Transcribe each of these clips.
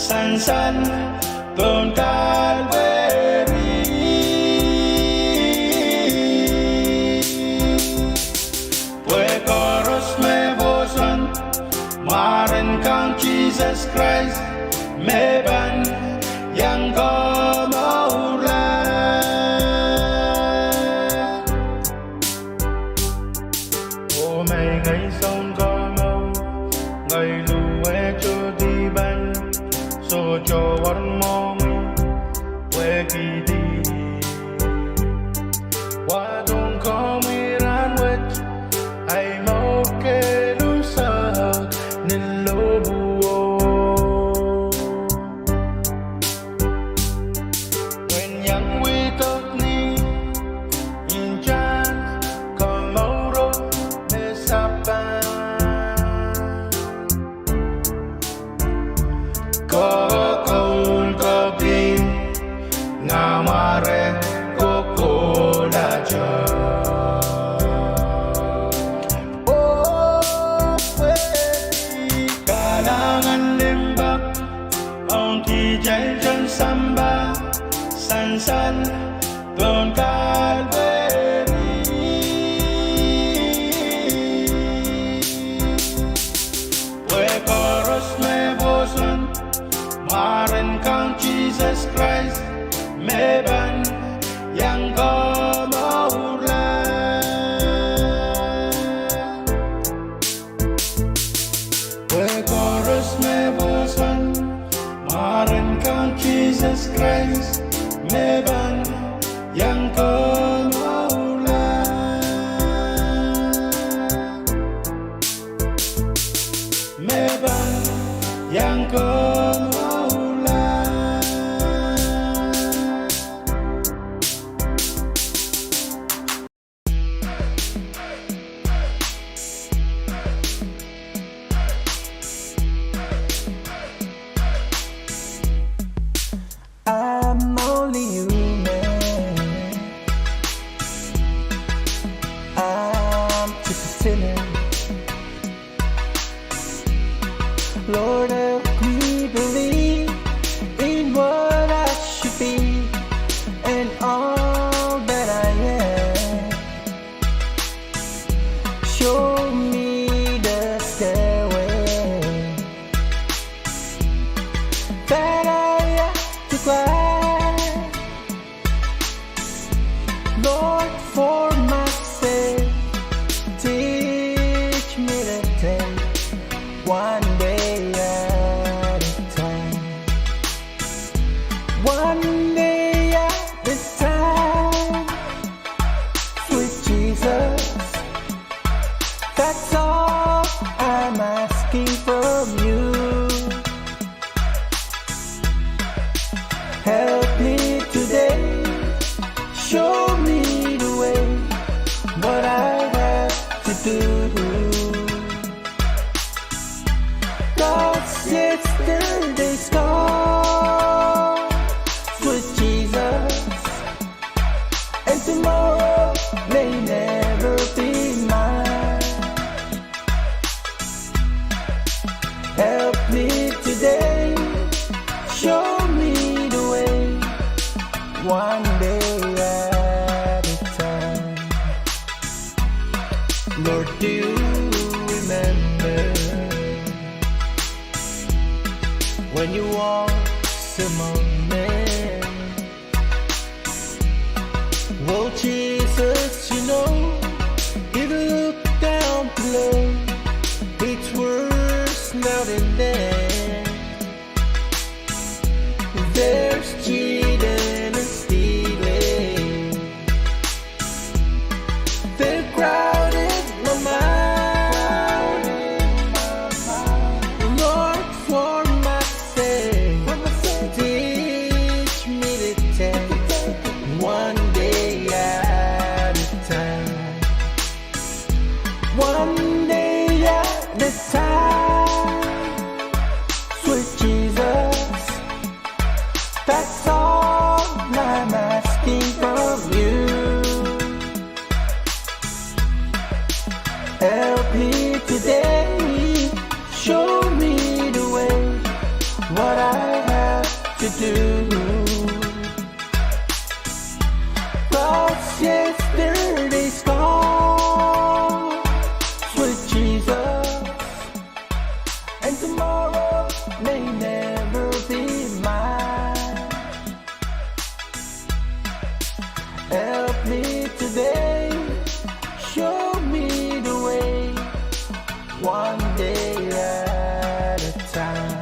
san Pwuhng Maren Kang Jesus Christ Meban yang kau maulah Ô mày ngày sông có mau ngày lùe cho đi ban so cho warm mong we kỳ đi Wa don't call me ran with I'm okay san Pwuhng we chorus me bosun Maren Kang Jesus Christ meban yang kau maulah we chorus me bosun Maren Kang Jesus Christ meban yang kau maulah meban yang kau maulah I'm only human. I'm just a sinner. Lord, help me believe in what I should be and all that I am. Show me the stairway that I have to climb. Lord, for my sake, teach me to take one day at a time. One day at a time. Sweet Jesus, that's all I'm asking from you. Help me today, show me the way, what I have to do. Cause yesterday's gone, sweet Jesus, and tomorrow may never be mine. Help me today, show me the way, one day at a time. Lord, do you remember when you walked among men? Well, Jesus, you know, if you look down below, it's worse now than then. There's cheating and stealing. They're crowded my mind. Lord, for my sake, teach me to take one day at a time. One day at a time. Sweet Jesus, that's all I'm asking from you. Help me today, show me the way, what I to do. Cause yesterday's gone, sweet Jesus, and tomorrow may never be mine. Help me today, show me the way, one day at a time.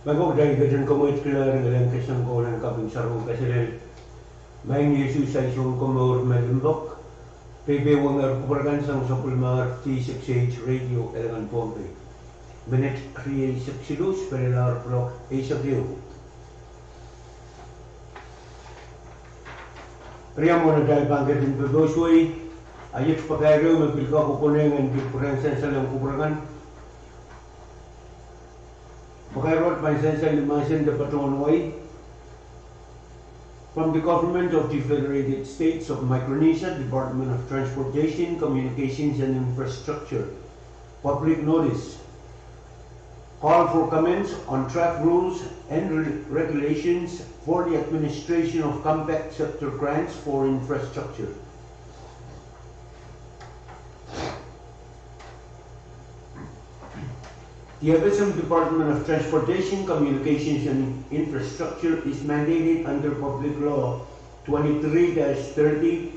Magog dahil gajan kumait kila ngalang kasangkolan kabing sarong kasilil. May Yesus ay isang kumawar malimbok. Pwuhng kubragan sang sapulmar V6AH Radio elangan Pohnpei. Minute kriye saksilus pelelar blok isagyo. Priamo na dahil bangkit din pagosway. Ayat pagkairo magpilka kukunengan kipurensan sa lang kubragan. Pagkairot pansensa limasin da patunganway. From the Government of the Federated States of Micronesia, Department of Transportation, Communications and Infrastructure, public notice. Call for comments on track rules and regulations for the administration of compact sector grants for infrastructure. The FSM Department of Transportation, Communications and Infrastructure is mandated under Public Law 23-30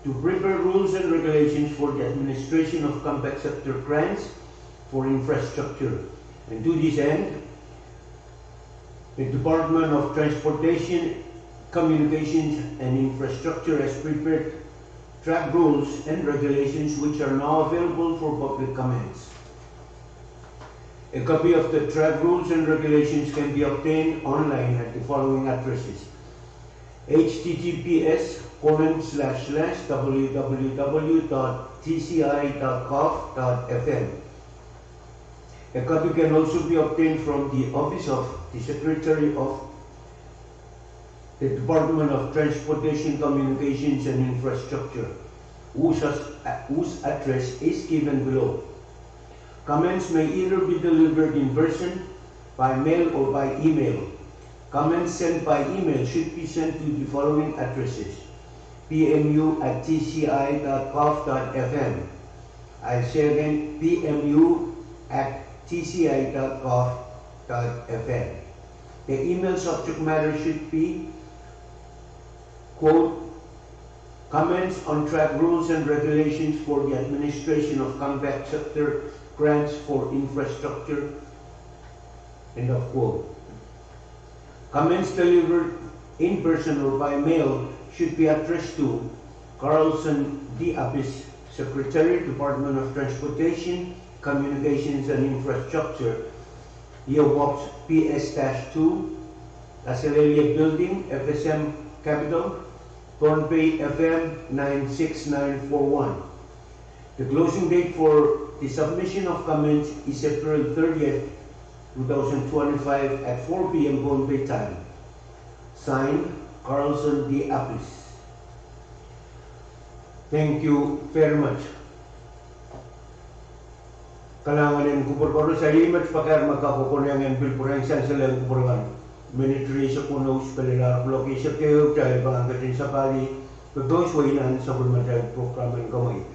to prepare rules and regulations for the administration of compact sector grants for infrastructure. And to this end, the Department of Transportation, Communications and Infrastructure has prepared track rules and regulations which are now available for public comments. A copy of the track rules and regulations can be obtained online at the following addresses: https://www.tci.gov.fm. A copy can also be obtained from the Office of the Secretary of the Department of Transportation, Communications and Infrastructure, whose address is given below. Comments may either be delivered in person, by mail or by email. Comments sent by email should be sent to the following addresses: pmu@tci.gov.fm. I'll say again, pmu@tci.gov.fm. The email subject matter should be, quote, comments on track rules and regulations for the administration of compact sector grants for infrastructure, end of quote. Comments delivered in person or by mail should be addressed to Carlson D. Apis, Secretary, Department of Transportation, Communications and Infrastructure, PO Box PS-2, Asalelia Building, FSM Capital, Pohnpei FM 96941. The closing date for the submission of comments is April 30th, 2025 at 4 p.m. Pohnpei time. Signed, Carlson D. Apis. Thank you very much. Kalanganin kupur-puru sa limat pakar magkakukunyangan bilpurensan sa lang kupuruan. Military sa kunos, palilar bloki sa kayo, dahil panganggatin sa kali, pagdoswayan sa bulmatag programan kamay.